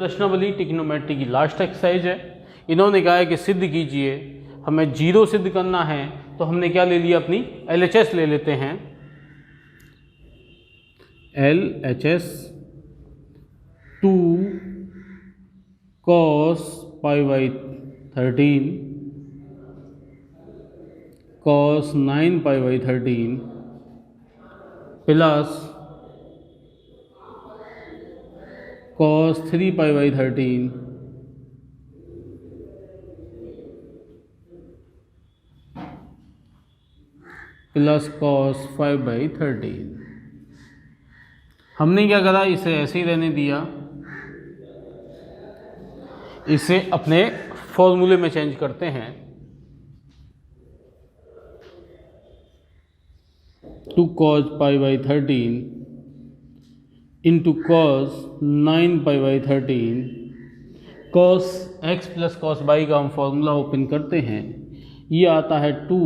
प्रश्नावली ट्रिग्नोमेट्री की last exercise है। इन्होंने कहा है कि सिद्ध कीजिए, हमें जीरो सिद्ध करना है तो हमने क्या ले लिया, अपनी LHS ले लेते हैं। LHS 2 cos π/13 cos 9π/13 plus cos 3π/13 plus cos 5/13। हमने क्या करा, इसे ऐसे ही रहने दिया, इसे अपने फॉर्मूले में चेंज करते हैं। 2 cos π/13 into cos 9π/13 cos x plus cos y का हम फॉर्मूला ओपन करते हैं। ये आता है 2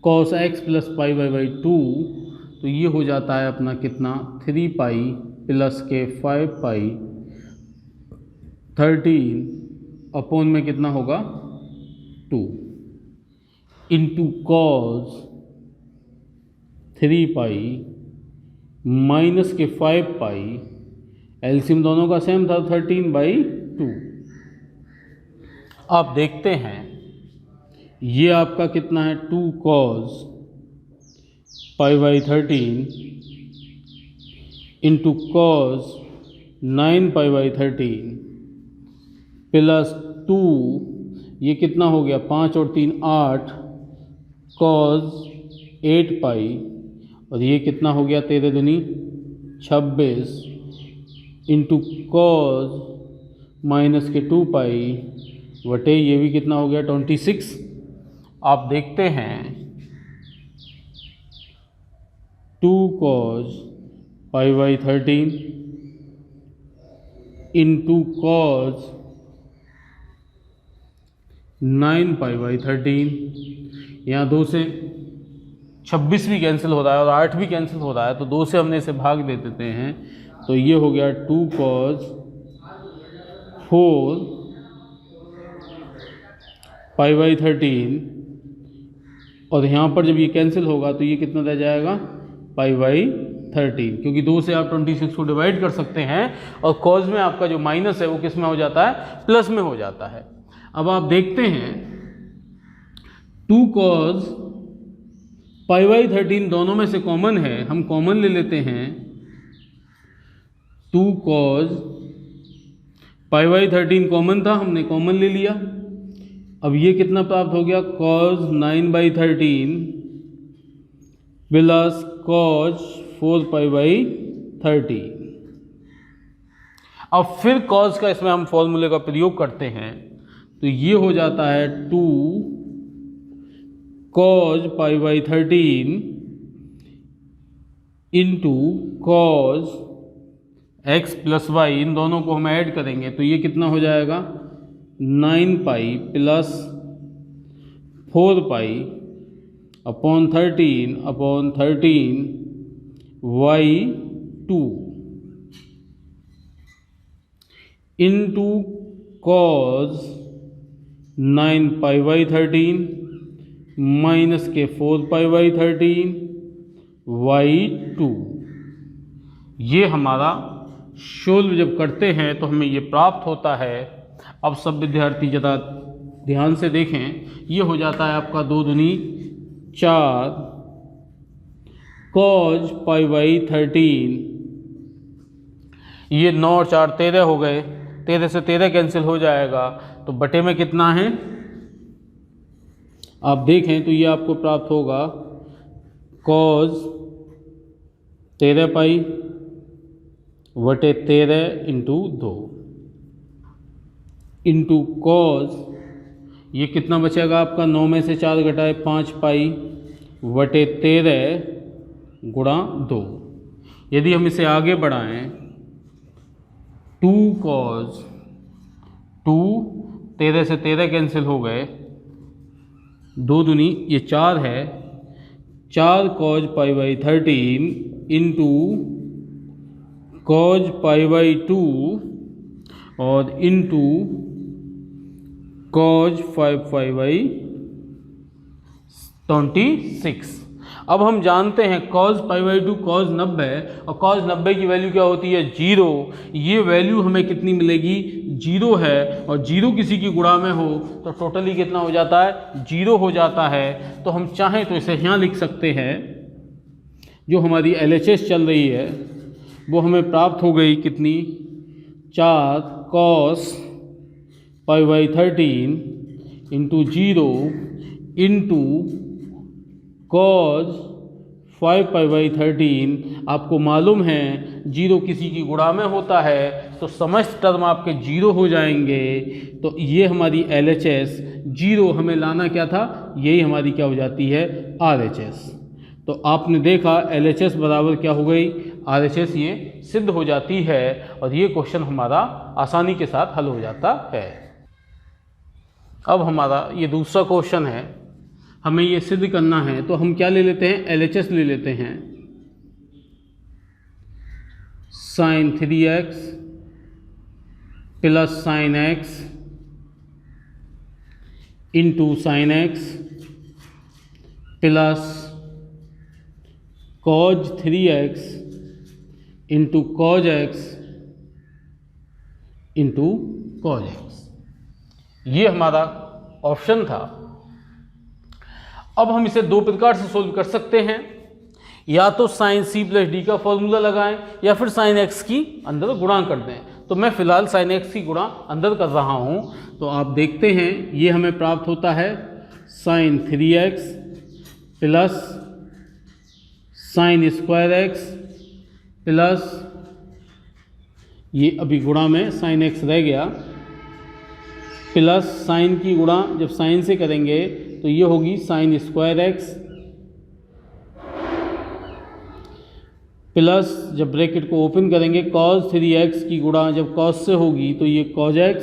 cos x प्लस π/2, तो ये हो जाता है अपना कितना, 3π प्लस के 5π/13 अपॉन में कितना होगा 2 इंटू cos 3π माइनस के 5π, एलसीएम दोनों का सेम था 13/2। आप देखते हैं ये आपका कितना है, 2 cos π/13 इंटू cos 9π/13 प्लस 2, ये कितना हो गया, 5 और 3 8 cos 8π, और ये कितना हो गया, 13 दूनी 26 इंटू cos माइनस के 2π वटे ये भी कितना हो गया 26। आप देखते हैं 2 cos π/13 इंटू cos 9π/13, यहाँ 2 से 26 भी कैंसिल हो रहा है और 8 भी कैंसिल हो रहा है, तो 2 से हमने इसे भाग दे देते हैं, तो ये हो गया 2 cos 4 π/13, और यहाँ पर जब ये कैंसिल होगा तो ये कितना रह जाएगा, π/13, क्योंकि 2 से आप 26 को डिवाइड कर सकते हैं और cos में आपका जो माइनस है वो किस में हो जाता है, प्लस में हो जाता है। अब आप देखते हैं 2 cos π/13 दोनों में से कॉमन है, हम कॉमन ले लेते हैं। 2 cos π/13 कॉमन था, हमने कॉमन ले लिया। अब ये कितना प्राप्त हो गया, cos 9/13 प्लस cos 4π/13। अब फिर cos का इसमें हम फॉर्मूले का प्रयोग करते हैं, तो ये हो जाता है 2 cos π/13 into cos x plus y, इन दोनों को हम ऐड करेंगे तो ये कितना हो जाएगा, 9π plus 4π upon 13 y2 into cos 9π/13 minus के 4π/13 y2। ये हमारा सोल्व जब करते हैं तो हमें ये प्राप्त होता है। अब सब विद्यार्थी ज़रा ध्यान से देखें, ये हो जाता है आपका 2 दूनी 4 cos π/13, ये 9 और 4 13 हो गए, 13 से 13 कैंसिल हो जाएगा, तो बटे में कितना है, आप देखें तो ये आपको प्राप्त होगा cos 13π वटे 13 इंटू 2 इंटू cos, ये कितना बचेगा आपका, 9 में से 4 घटाए 5π वटे 13 गुणा 2। यदि हम इसे आगे बढ़ाएं, 2 cos 2, 13 से 13 कैंसिल हो गए, 2 दूनी ये 4 है, 4 cos π/13 इंटू cos π/2 और इनटू cos 5π/26। अब हम जानते हैं cos π/2 cos 90 और cos 90 की वैल्यू क्या होती है 0। ये वैल्यू हमें कितनी मिलेगी 0 है, और 0 किसी की गुणा में हो तो टोटली कितना हो जाता है 0 हो जाता है। तो हम चाहें तो इसे यहाँ लिख सकते हैं, जो हमारी LHS चल रही है वो हमें प्राप्त हो गई कितनी 4 cos π/13 इंटू 0 इंटू cos 5π/13। आपको मालूम है 0 किसी की गुणा में होता है तो समस्त टर्म आपके 0 हो जाएंगे। तो ये हमारी LHS 0 हमें लाना क्या था, यही हमारी क्या हो जाती है RHS। तो आपने देखा LHS बराबर क्या हो गई RHS, ये सिद्ध हो जाती है और ये क्वेश्चन हमारा आसानी के साथ हल हो जाता है। अब हमारा ये दूसरा क्वेश्चन है, हमें ये सिद्ध करना है तो हम क्या ले लेते हैं LHS ले लेते हैं। sin 3x plus sin x into sin x plus cos 3x into cos x into cos x, ये हमारा ऑप्शन था। अब हम इसे दो प्रकार से सोल्व कर सकते हैं, या तो sin c प्लस डी का फॉर्मूला लगाएं या फिर sin x की अंदर गुणा कर दें। तो मैं फिलहाल sin x की गुणा अंदर कर रहा हूं। तो आप देखते हैं ये हमें प्राप्त होता है sin 3x plus sin square x plus ये अभी गुणा में sin x रह गया, प्लस साइन की गुणा जब साइन से करेंगे तो ये होगी sin स्क्वायर x प्लस जब ब्रैकेट को ओपन करेंगे cos 3x की गुणा जब cos से होगी तो ये cos x,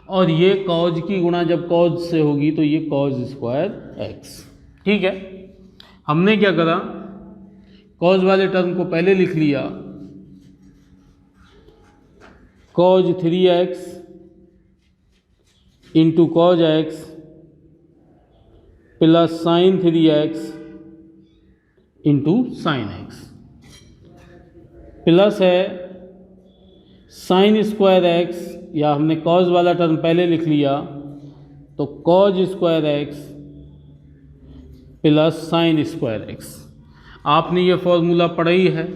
और ये cos की गुणा जब cos से होगी तो ये cos स्क्वायर x। ठीक है, हमने क्या करा cos वाले टर्म को पहले लिख लिया, cos 3x into cos x plus sin 3x into sin x plus है sin स्क्वायर x, या हमने cos वाला टर्म पहले लिख लिया तो cos square x plus sin square x। आपने ये फॉर्मूला पढ़ा ही है,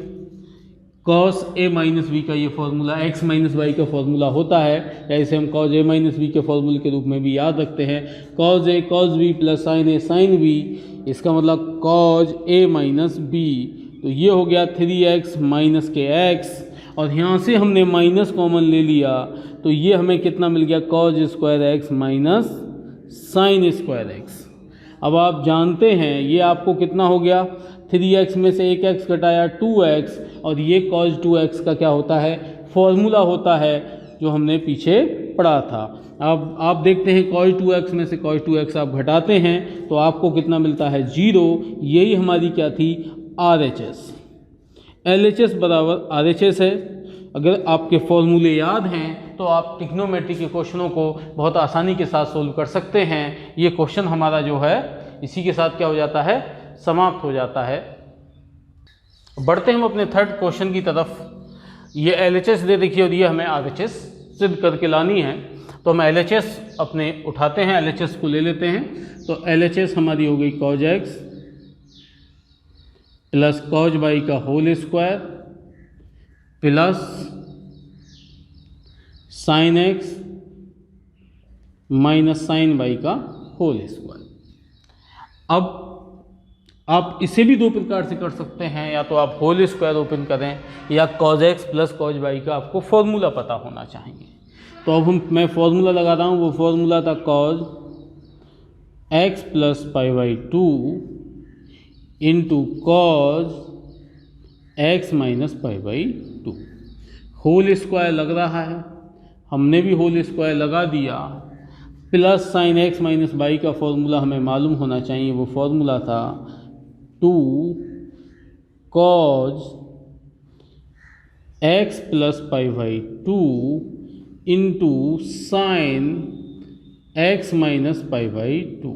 cos a माइनस बी का ये फॉर्मूला x माइनस वाई का फॉर्मूला होता है, या इसे हम cos a माइनस बी के फॉर्मूले के रूप में भी याद रखते हैं। cos a cos b plus sin a sin b, इसका मतलब cos a माइनस b। तो ये हो गया 3x माइनस के x, और यहाँ से हमने माइनस कॉमन ले लिया तो ये हमें कितना मिल गया cos square x minus sin square x। अब आप जानते हैं ये आपको कितना हो गया 3x में से एक x घटाया 2x, और ये cos 2x का क्या होता है फॉर्मूला होता है जो हमने पीछे पढ़ा था। अब आप देखते हैं cos 2x में से cos 2x आप घटाते हैं तो आपको कितना मिलता है 0। यही हमारी क्या थी RHS। LHS बराबर RHS है। अगर आपके फॉर्मूले याद हैं तो आप ट्रिग्नोमेट्री के क्वेश्चनों को बहुत आसानी के साथ सोल्व कर सकते हैं। ये क्वेश्चन हमारा जो है इसी के साथ क्या हो जाता है समाप्त हो जाता है। बढ़ते हम अपने थर्ड क्वेश्चन की तरफ। ये LHS दे देखिए और ये हमें RHS सिद्ध करके लानी है। तो हम LHS अपने उठाते हैं, LHS को ले लेते हैं। तो LHS हमारी हो गई cos x plus cos y का whole square plus sin x minus sin y का होल स्क्वायर। अब आप इसे भी दो प्रकार से कर सकते हैं, या तो आप होल स्क्वायर ओपन करें या cos x plus cos y का आपको फॉर्मूला पता होना चाहिए। तो अब मैं फॉर्मूला लगा रहा हूँ, वो फॉर्मूला था cos x plus π/2 into cos x minus π/2। Whole square लग रहा है, हमने भी होल स्क्वायर लगा दिया, plus sin x minus y का फॉर्मूला हमें मालूम होना चाहिए, वो फॉर्मूला था 2 cos x plus π/2 into sine x minus pi by 2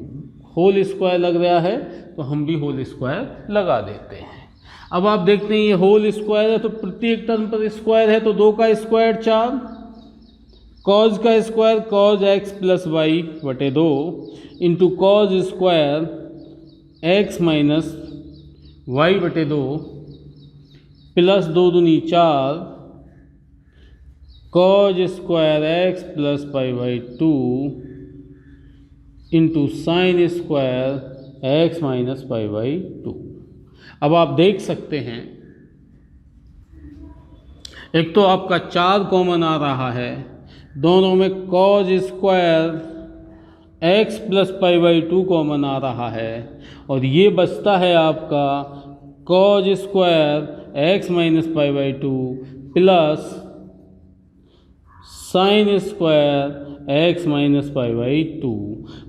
whole square लग रहा है तो हम भी होल स्क्वायर लगा देते हैं। अब आप देखते हैं ये होल स्क्वायर है तो प्रत्येक टर्म पर स्क्वायर है तो 2 का स्क्वायर 4, कॉज का square cos x plus y बटे 2 into cos square x minus y बटे 2 प्लस 2 दूनी 4 cos square x plus pi by 2 into sine square x minus pi by 2। अब आप देख सकते हैं एक तो आपका 4 कॉमन आ रहा है, दोनों में cos square x plus pi by 2 common आ रहा है और ये बचता है आपका cos square x minus pi by 2 plus sine square x minus pi by 2।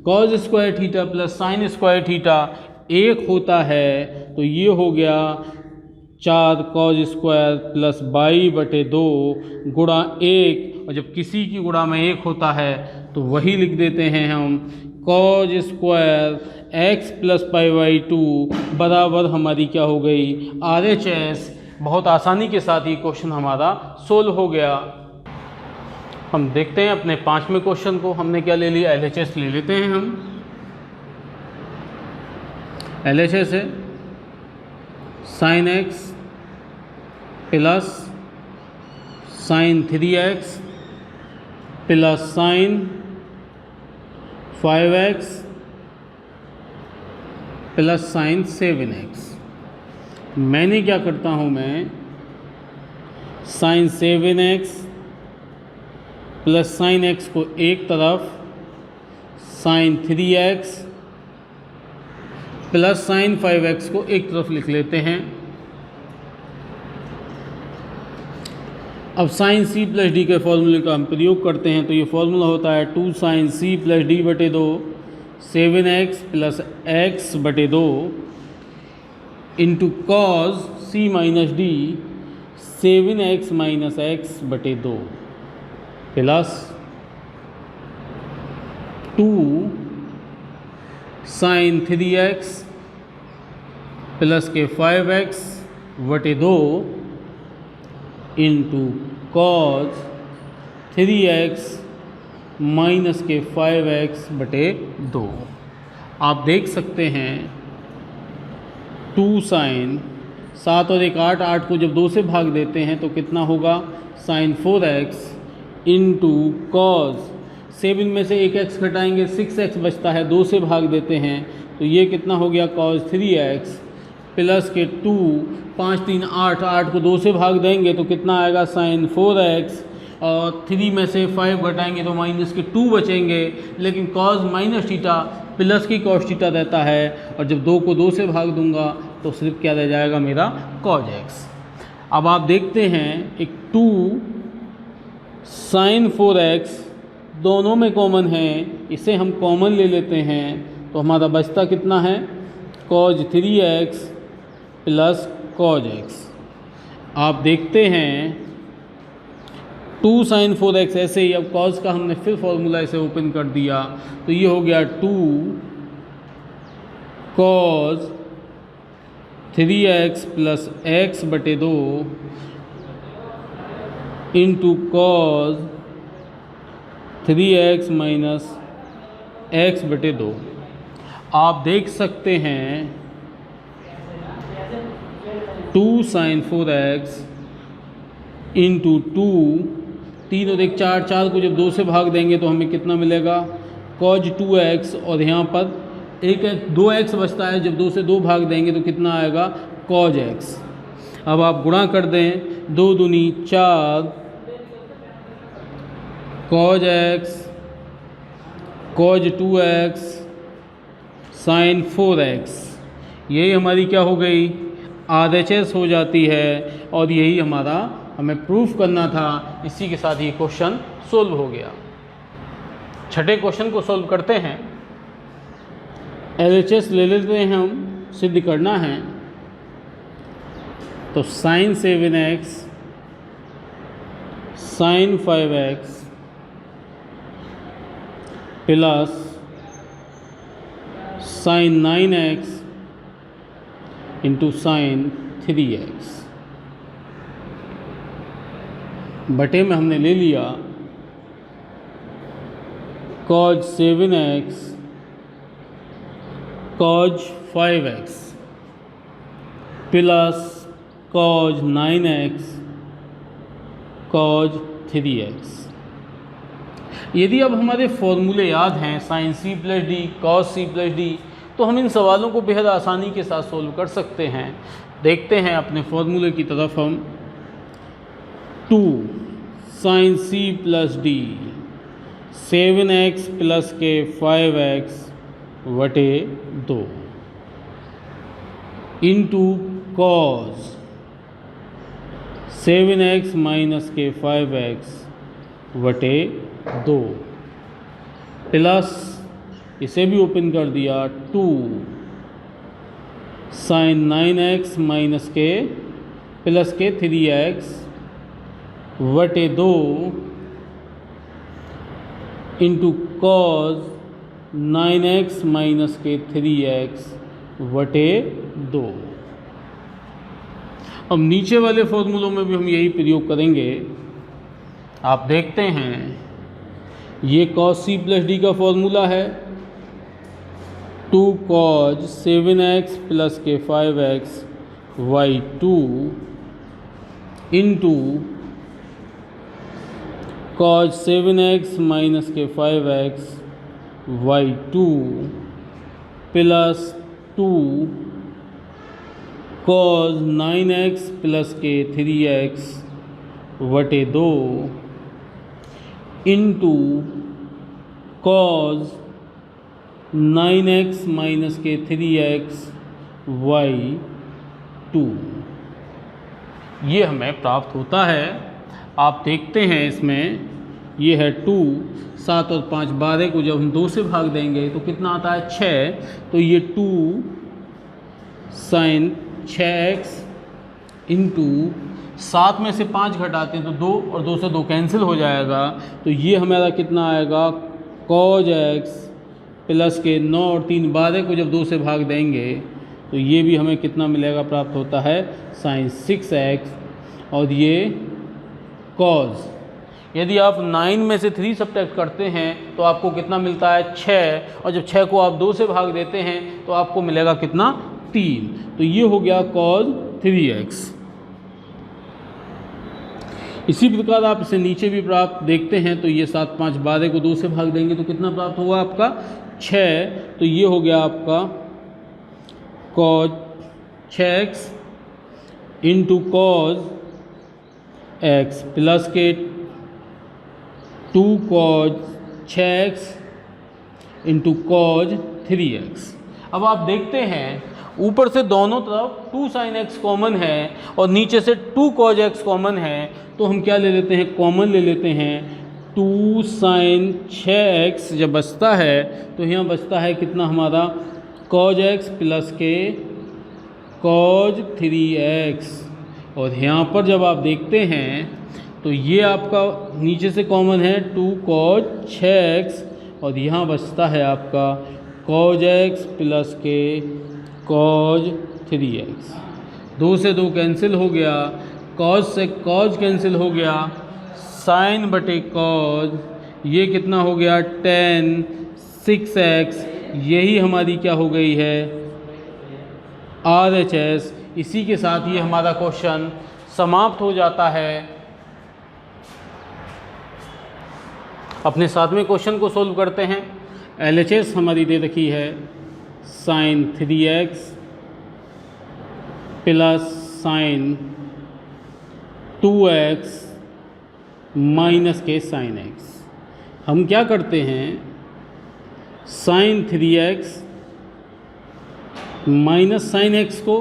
Cos square theta plus sine square theta एक होता है तो ये हो गया 4 कॉज स्क्वायर प्लस बाई बटे 2 गुणा 1, और जब किसी की गुणा में 1 होता है तो वही लिख देते हैं हम cause square x plus pi by 2 बराबर हमारी क्या हो गई RHS। बहुत आसानी के साथ ये क्वेश्चन हमारा सोल्व हो गया। हम देखते हैं अपने 5वें क्वेश्चन को। हमने क्या ले लिया, LHS ले लेते हैं हम। LHS है sine x plus sine 3x plus sine 5x plus sine 7x। मैंने क्या करता हूँ, मैं sign 7x plus sign x को एक तरफ, sign 3x plus sine 5x को एक तरफ लिख लेते हैं। अब साइन c प्लस डी के फॉर्मूले का हम प्रयोग करते हैं तो ये फॉर्मूला होता है 2 साइन c प्लस डी बटे 2 7x प्लस x बटे 2 into cause c minus D 7x minus x बटे 2 प्लस 2 साइन 3x प्लस के 5x बटे 2 इंटू कॉज 3x माइनस के 5x बटे 2। आप देख सकते हैं 2 साइन 7 और 1 8, 8 को जब 2 से भाग देते हैं तो कितना होगा साइन 4x इंटू कॉज 7 में से 1x घटाएंगे 6x बचता है, 2 से भाग देते हैं तो ये कितना हो गया कॉज 3x प्लस के 2 5 3 8, 8 को 2 से भाग देंगे तो कितना आएगा साइन 4x और 3 में से 5 घटाएंगे तो माइनस के 2 बचेंगे, लेकिन कॉज माइनस थीटा प्लस की कॉस थीटा रहता है और जब 2 को 2 से भाग दूंगा तो सिर्फ क्या रह जाएगा मेरा कॉज x। अब आप देखते हैं एक 2 साइन 4x दोनों में कॉमन है, इसे हम कॉमन ले लेते हैं तो हमारा बचता कितना है cause 3x plus cos x। आप देखते हैं 2 साइन 4x ऐसे ही, अब कॉज का हमने फिर फॉर्मूला इसे ओपन कर दिया तो ये हो गया 2 कॉज 3x प्लस x बटे 2 into cos 3x minus x बटे 2। आप देख सकते हैं 2 साइन 4x इंटू 2 3 और 1 4, 4 को जब 2 से भाग देंगे तो हमें कितना मिलेगा कॉज 2x और यहाँ पर 2x बचता है, जब 2 से 2 भाग देंगे तो कितना आएगा कॉज x। अब आप गुणा कर दें 2 दूनी 4 cause x cause 2x sign 4x, यही हमारी क्या हो गई RHS हो जाती है और यही हमारा हमें प्रूफ करना था। इसी के साथ ये क्वेश्चन सोल्व हो गया। छठे क्वेश्चन को सोल्व करते हैं। LHS ले लेते हैं, हम सिद्ध करना है तो sine 7x sine 5x plus sine 9x into sine 3x बटे में हमने ले लिया cos 7x cos 5x plus cos 9x cos 3x। यदि अब हमारे फॉर्मूले याद हैं sine C plus D cos C plus D, तो हम इन सवालों को बेहद आसानी के साथ सोल्व कर सकते हैं। देखते हैं अपने फॉर्मूले की तरफ हम। 2 sine C plus D 7x plus के 5x बटे 2 इंटू कॉस 7x माइनस के 5x बटे 2 प्लस इसे भी ओपन कर दिया 2 साइन 9x माइनस के प्लस के 3x बटे 2 इंटू कॉस 9x माइनस के 3x बटे 2। अब नीचे वाले फॉर्मूलों में भी हम यही प्रयोग करेंगे। आप देखते हैं ये cos c प्लस डी का फॉर्मूला है 2 cos 7x प्लस के 5x y 2 into cos 7x minus के 5x y 2 plus 2 cos 9x plus के 3x बटे 2 इंटू cos 9x माइनस के 3x y 2। ये हमें प्राप्त होता है। आप देखते हैं इसमें ये है 2, 7 और 5 12 को जब हम 2 से भाग देंगे तो कितना आता है 6। तो ये 2 साइन 6x इंटू 7 में से 5 घटाते हैं तो 2 और 2 से 2 कैंसिल हो जाएगा। तो ये हमारा कितना आएगा cos x प्लस के 9 और 3 12 को जब 2 से भाग देंगे तो ये भी हमें कितना मिलेगा, प्राप्त होता है साइन 6x। और ये cos, यदि आप 9 में से 3 सब्ट्रैक्ट करते हैं तो आपको कितना मिलता है 6, और जब 6 को आप 2 से भाग देते हैं तो आपको मिलेगा कितना 3। तो ये हो गया cos 3x। इसी प्रकार आप इसे नीचे भी प्राप्त देखते हैं तो ये 7 5 12 को 2 से भाग देंगे तो कितना प्राप्त होगा आपका 6। तो ये हो गया आपका cos 6x into cos x plus के 2 cos 6x into cos 3x। अब आप देखते हैं ऊपर से दोनों तरफ 2 sin x कॉमन है और नीचे से 2 cos x कॉमन है, तो हम क्या ले लेते हैं, कॉमन ले लेते हैं। 2 sin 6x जब बचता है तो यहाँ बचता है कितना हमारा cos x प्लस के cos 3x। और यहाँ पर जब आप देखते हैं तो ये आपका नीचे से कॉमन है 2 cos 6x और यहाँ बचता है आपका cos x प्लस के cos 3x। 2 से 2 कैंसिल हो गया, cos से cos कैंसिल हो गया, साइन बटे cos ये कितना हो गया tan 6x। यही हमारी क्या हो गई है RHS। इसी के साथ ये हमारा क्वेश्चन समाप्त हो जाता है। अपने 7वें क्वेश्चन को सोल्व करते हैं। LHS हमारी दे रखी है sine 3x plus sine 2x minus के साइन x। हम क्या करते हैं, sign 3x minus sign x को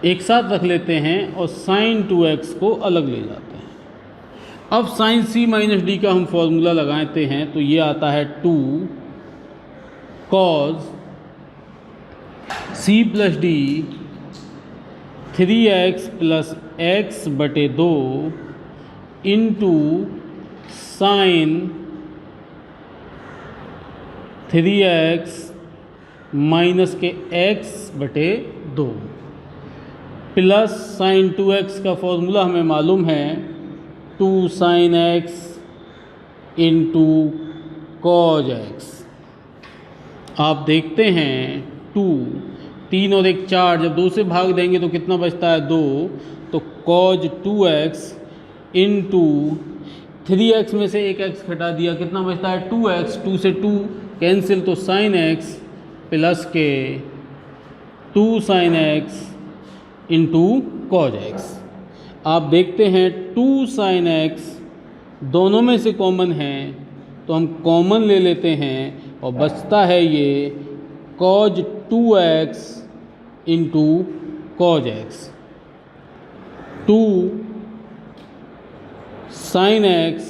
एक साथ रख लेते हैं और साइन 2x को अलग ले जाते हैं। अब साइन c माइनस डी का हम फॉर्मूला लगाते हैं तो ये आता है 2 cos c plus D 3x plus x बटे 2 इंटू साइन 3x माइनस के x बटे 2 प्लस साइन 2x का फॉर्मूला हमें मालूम है 2 sine x into cos x। आप देखते हैं 2, 3 और 1 4, जब 2 से भाग देंगे तो कितना बचता है 2, तो कॉज 2x इंटू 3x में से एक x घटा दिया, कितना बचता है 2x, 2 से 2 कैंसिल, तो साइन x प्लस के 2 sine x into cos x। आप देखते हैं 2 साइन x दोनों में से कॉमन है तो हम कॉमन ले लेते हैं और बचता है ये cos 2x into cos x। 2 sine x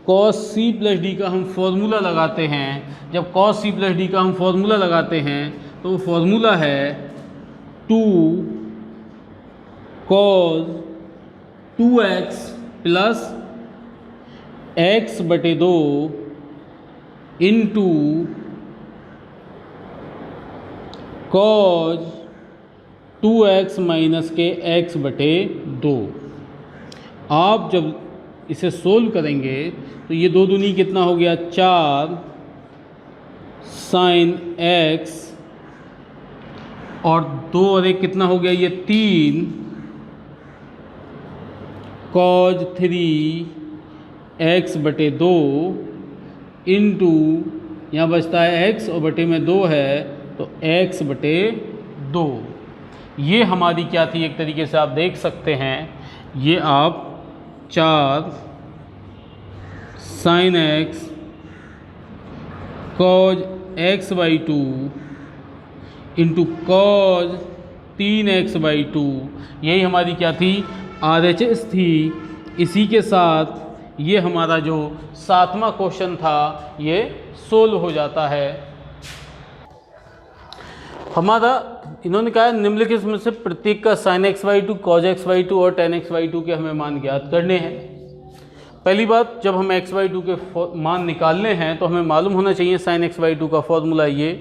cos C plus D का हम फॉर्मूला लगाते हैं। जब कॉस सी प्लस डी का हम फॉर्मूला लगाते हैं तो वो फॉर्मूला है 2 कॉस 2x प्लस x बटे 2 इंटू कॉज 2x माइनस के x बटे 2। आप जब इसे सोल्व करेंगे तो ये 2 दूनी कितना हो गया 4 साइन x और 2 और 1 कितना हो गया ये 3 कॉज 3x बटे 2 इंटू यहाँ बचता है x और बटे में 2 है तो x बटे 2। ये हमारी क्या थी, एक तरीके से आप देख सकते हैं, ये आप 4 sine x cos x by 2 into cos 3x by 2, यही हमारी क्या थी RHS थी। इसी के साथ ये हमारा जो 7वां क्वेश्चन था ये सोल्व हो जाता है। हमारा इन्होंने कहा निम्नलिखित में से प्रत्येक का sine x by 2 cos x by 2 और टेन एक्स बाई 2 के हमें मान ज्ञात करने हैं। पहली बात, जब हमें एक्स बाई 2 के मान निकालने हैं तो हमें मालूम होना चाहिए साइन एक्स बाई 2 का फॉर्मूला ये,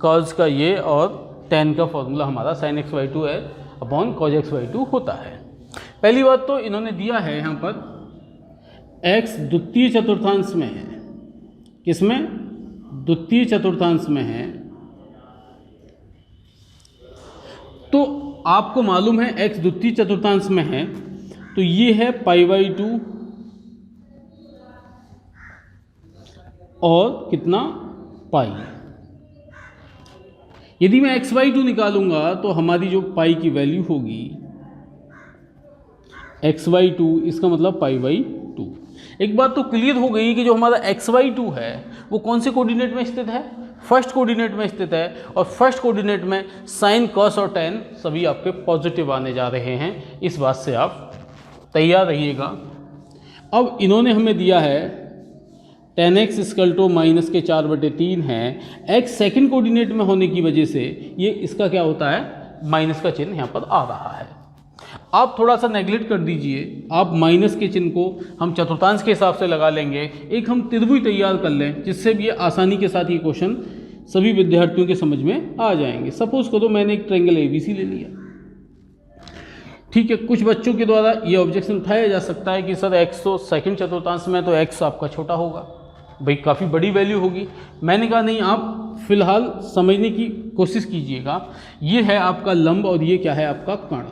कॉज का ये और टेन का फॉर्मूला हमारा साइन एक्स बाई 2 है अपॉन कॉज एक्स बाई 2 होता है। पहली बात तो इन्होंने दिया है यहाँ पर x द्वितीय चतुर्थांश में है, किसमें द्वितीय चतुर्थांश में है, तो आपको मालूम है x द्वितीय चतुर्थांश में है तो ये है पाई बाई 2 और कितना पाई। यदि मैं x बाई 2 निकालूंगा तो हमारी जो पाई की वैल्यू होगी x बाई 2, इसका मतलब पाई बाई 2। एक बात तो क्लियर हो गई कि जो हमारा x बाई 2 है वो कौन से कोऑर्डिनेट में स्थित है, फर्स्ट कोऑर्डिनेट में स्थित है, और फर्स्ट कोऑर्डिनेट में साइन कॉस और टेन सभी आपके पॉजिटिव आने जा रहे हैं, इस बात से आप तैयार रहिएगा। अब इन्होंने हमें दिया है tan x equal to minus के 4/3 है, x सेकंड कोऑर्डिनेट में होने की वजह से ये इसका क्या होता है, माइनस का चिन्ह यहाँ पर आ रहा है। आप थोड़ा सा नेगलेक्ट कर दीजिए, आप माइनस के चिन्ह को हम चतुर्थांश के हिसाब से लगा लेंगे, एक हम त्रिभुज तैयार कर लें जिससे भी ये आसानी के साथ ये क्वेश्चन सभी विद्यार्थियों के समझ में आ जाएंगे। सपोज करो मैंने एक ट्रायंगल ABC ले लिया, ठीक है। कुछ बच्चों के द्वारा ये ऑब्जेक्शन उठाया जा सकता है कि सर x तो सेकंड चतुर्थांश में तो x आपका छोटा होगा, भाई काफ़ी बड़ी वैल्यू होगी। मैंने कहा नहीं, आप फिलहाल समझने की कोशिश कीजिएगा। ये है आपका लंब और ये क्या है आपका कर्ण,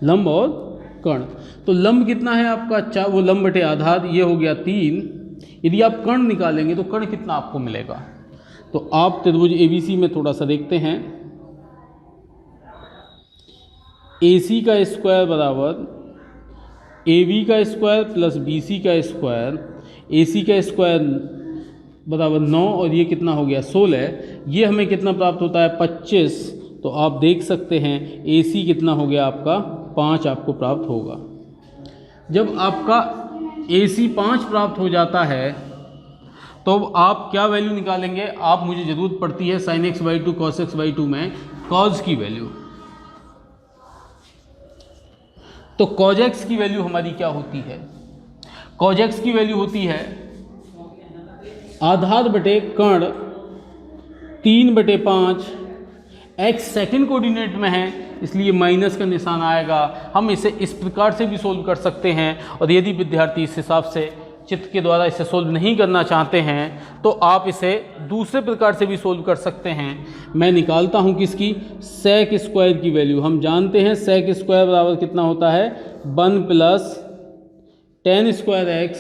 लंब और कर्ण। तो लंब कितना है आपका 4, वो लंब बटे आधार, ये हो गया 3। यदि आप कर्ण निकालेंगे तो कर्ण कितना आपको मिलेगा, तो आप त्रिभुज ABC में थोड़ा सा देखते हैं। AC का स्क्वायर बराबर AB का स्क्वायर प्लस BC का स्क्वायर, AC का स्क्वायर बराबर 9 और ये कितना हो गया 16, ये हमें कितना प्राप्त होता है 25। तो आप देख सकते हैं AC कितना हो गया आपका 5 आपको प्राप्त होगा। जब आपका AC 5 प्राप्त हो जाता है तो आप क्या वैल्यू निकालेंगे, आप मुझे ज़रूरत पड़ती है sine x by 2 cos x by 2 में कॉज की वैल्यू। तो कॉज एक्स की वैल्यू हमारी क्या होती है, कॉज एक्स की वैल्यू होती है आधार बटे कर्ण 3/5, x सेकंड कोऑर्डिनेट में है इसलिए माइनस का निशान आएगा। हम इसे इस प्रकार से भी सोल्व कर सकते हैं, और यदि विद्यार्थी इस हिसाब से चित्र के द्वारा इसे सोल्व नहीं करना चाहते हैं तो आप इसे दूसरे प्रकार से भी सोल्व कर सकते हैं। मैं निकालता हूं किसकी, सेक स्क्वायर की वैल्यू। हम जानते हैं सेक स्क्वायर बराबर कितना होता है, 1 + tan स्क्वायर x।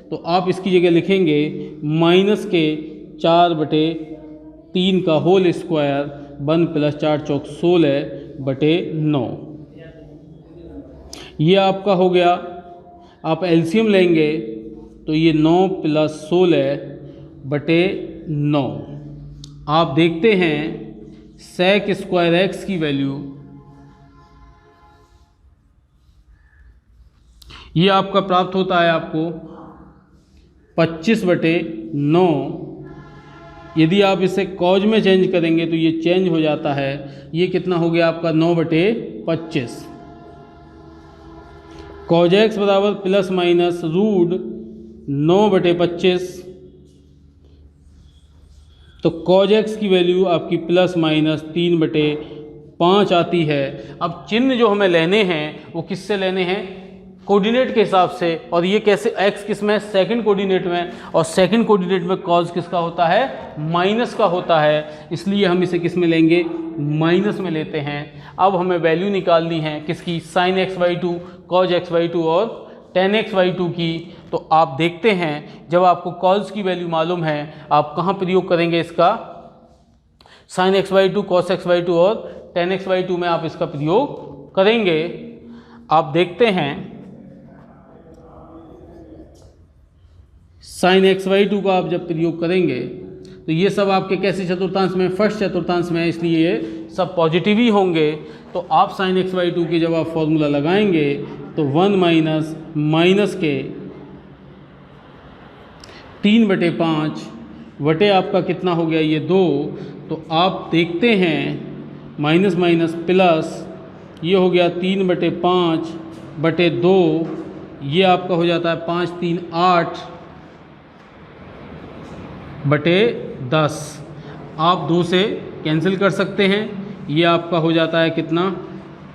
तो आप इसकी जगह लिखेंगे माइनस के 4/3 का होल स्क्वायर, 1 + 4 × 16/9। ये आपका हो गया। आप एलसीएम लेंगे तो ये 9 + 16/9। आप देखते हैं सेक स्क्वायर x की वैल्यू, ये आपका प्राप्त होता है आपको 25/9। यदि आप इसे कॉज में चेंज करेंगे तो ये चेंज हो जाता है, ये कितना हो गया आपका 9/25। कॉज x बराबर ±√9/25। तो कॉज x की वैल्यू आपकी ±3/5 आती है। अब चिन्ह जो हमें लेने हैं वो किससे लेने हैं, कोऑर्डिनेट के हिसाब से। और ये कैसे, x किस में, सेकंड कोऑर्डिनेट में, और सेकंड कोऑर्डिनेट में कॉज किसका होता है, माइनस का होता है, इसलिए हम इसे किस में लेंगे, माइनस में लेते हैं। अब हमें वैल्यू निकालनी है किसकी, sin x/2, cos x/2 और tan x/2 की। तो आप देखते हैं जब आपको कॉज की वैल्यू मालूम है आप कहाँ प्रयोग करेंगे इसका, sin x/2, cos x/2 और tan x/2 में आप इसका प्रयोग करेंगे। आप देखते हैं sin x/2 का आप जब प्रयोग करेंगे तो ये सब आपके कैसे चतुर्थांश में, फर्स्ट चतुर्थांश में, इसलिए ये सब पॉजिटिव ही होंगे। तो आप sin x/2 की जब आप फॉर्मूला लगाएंगे तो 1 माइनस के 3/5 बटे आपका कितना हो गया, ये 2। तो आप देखते हैं माइनस माइनस प्लस, ये हो गया 3/5/2, ये आपका हो जाता है 5 3 8/10। आप 2 से कैंसिल कर सकते हैं, ये आपका हो जाता है कितना,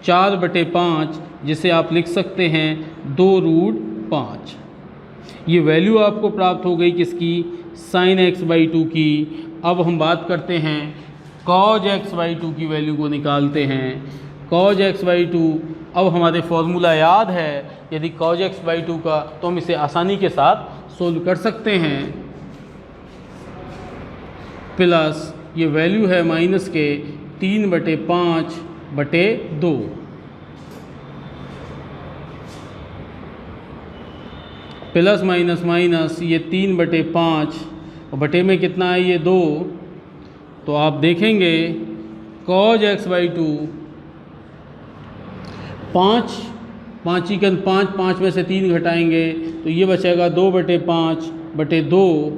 4/5, जिसे आप लिख सकते हैं 2√5। ये वैल्यू आपको प्राप्त हो गई किसकी, sin x/2 की। अब हम बात करते हैं cos x/2 की वैल्यू को निकालते हैं। cos x/2, अब हमारे फॉर्मूला याद है, यदि cos x/2 का, तो हम इसे आसानी के साथ सोल्व कर सकते हैं। प्लस ये वैल्यू है माइनस के 3/5/2, प्लस माइनस माइनस ये 3/5 और बटे में कितना है, ये 2। तो आप देखेंगे cos x/2 5 5 में से 3 घटाएंगे तो ये बचेगा 2/5/2।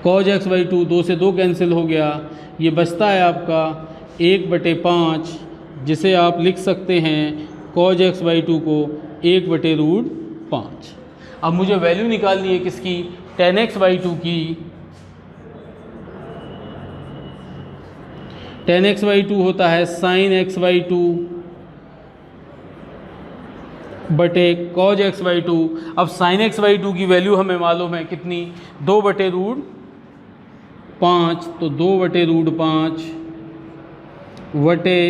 cos x/2, 2 से 2 कैंसिल हो गया, ये बचता है आपका 1/5, जिसे आप लिख सकते हैं cos x/2 को 1/√5। अब मुझे वैल्यू निकालनी है किसकी, tan x/2 की। tan x/2 होता है sin x/2 बटे cos x/2। अब sin x/2 की वैल्यू हमें मालूम है कितनी, 2/5। तो 2/5 बटे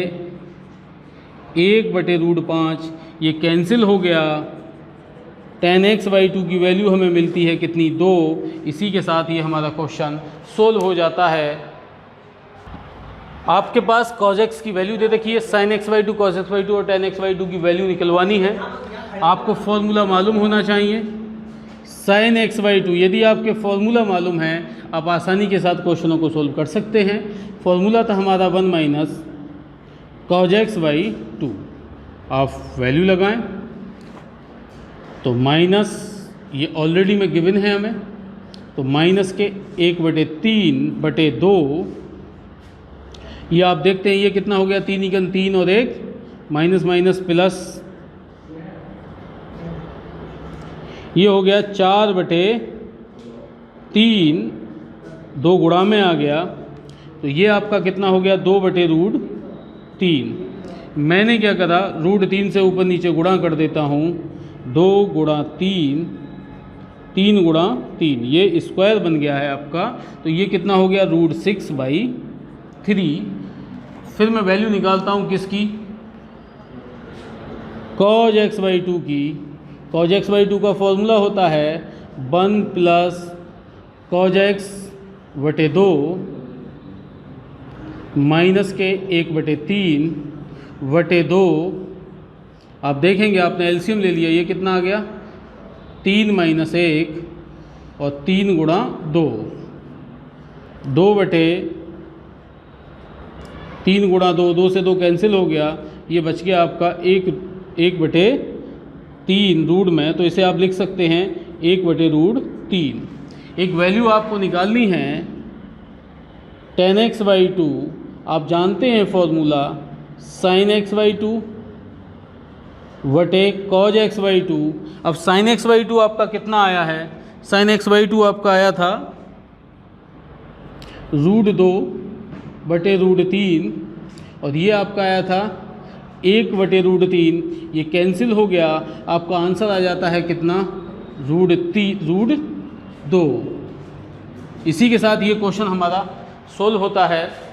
1/√5, ये कैंसिल हो गया। tan x/2 की वैल्यू हमें मिलती है कितनी, 2। इसी के साथ ये हमारा क्वेश्चन सोल्व हो जाता है। आपके पास cos x की वैल्यू दे रखी है, sin x/2, cos x/2 और tan x/2 की वैल्यू निकलवानी है। आपको फॉर्मूला मालूम होना चाहिए sin x/2। यदि आपके फॉर्मूला मालूम है आप आसानी के साथ क्वेश्चनों को सोल्व कर सकते हैं। फॉर्मूला था हमारा 1 माइनस cos x/2। आप वैल्यू लगाएं तो माइनस, ये ऑलरेडी में गिवन है हमें, तो माइनस के 1/3/2। ये आप देखते हैं ये कितना हो गया, 3 × 3 और 1 माइनस माइनस प्लस, ये हो गया 4/3 2 गुणा में आ गया, तो ये आपका कितना हो गया 2/√3। मैंने क्या करा, √3 से ऊपर नीचे गुणा कर देता हूँ, 2 गुणा 3, 3 गुणा 3, ये स्क्वायर बन गया है आपका। तो ये कितना हो गया √6/3। फिर मैं वैल्यू निकालता हूँ किसकी, cos x/2 की। cos x/2 का फॉर्मूला होता है 1 + cos x/2 माइनस के 1/3/2। आप देखेंगे आपने एलसीएम ले लिया, ये कितना आ गया 3 - 1 और 3 गुणा 2, 3 गुणा 2, 2 से 2 कैंसिल हो गया, ये बच गया आपका 1/3 रूट में। तो इसे आप लिख सकते हैं 1/√3। एक वैल्यू आपको निकालनी है tan x/2। आप जानते हैं फॉर्मूला sin x/2 बटे cos x/2। अब sin x/2 आपका कितना आया है, sin x/2 आपका आया था √2/√3 और ये आपका आया था 1/√3। ये कैंसिल हो गया, आपका आंसर आ जाता है कितना √2। इसी के साथ ये क्वेश्चन हमारा सोल्व होता है।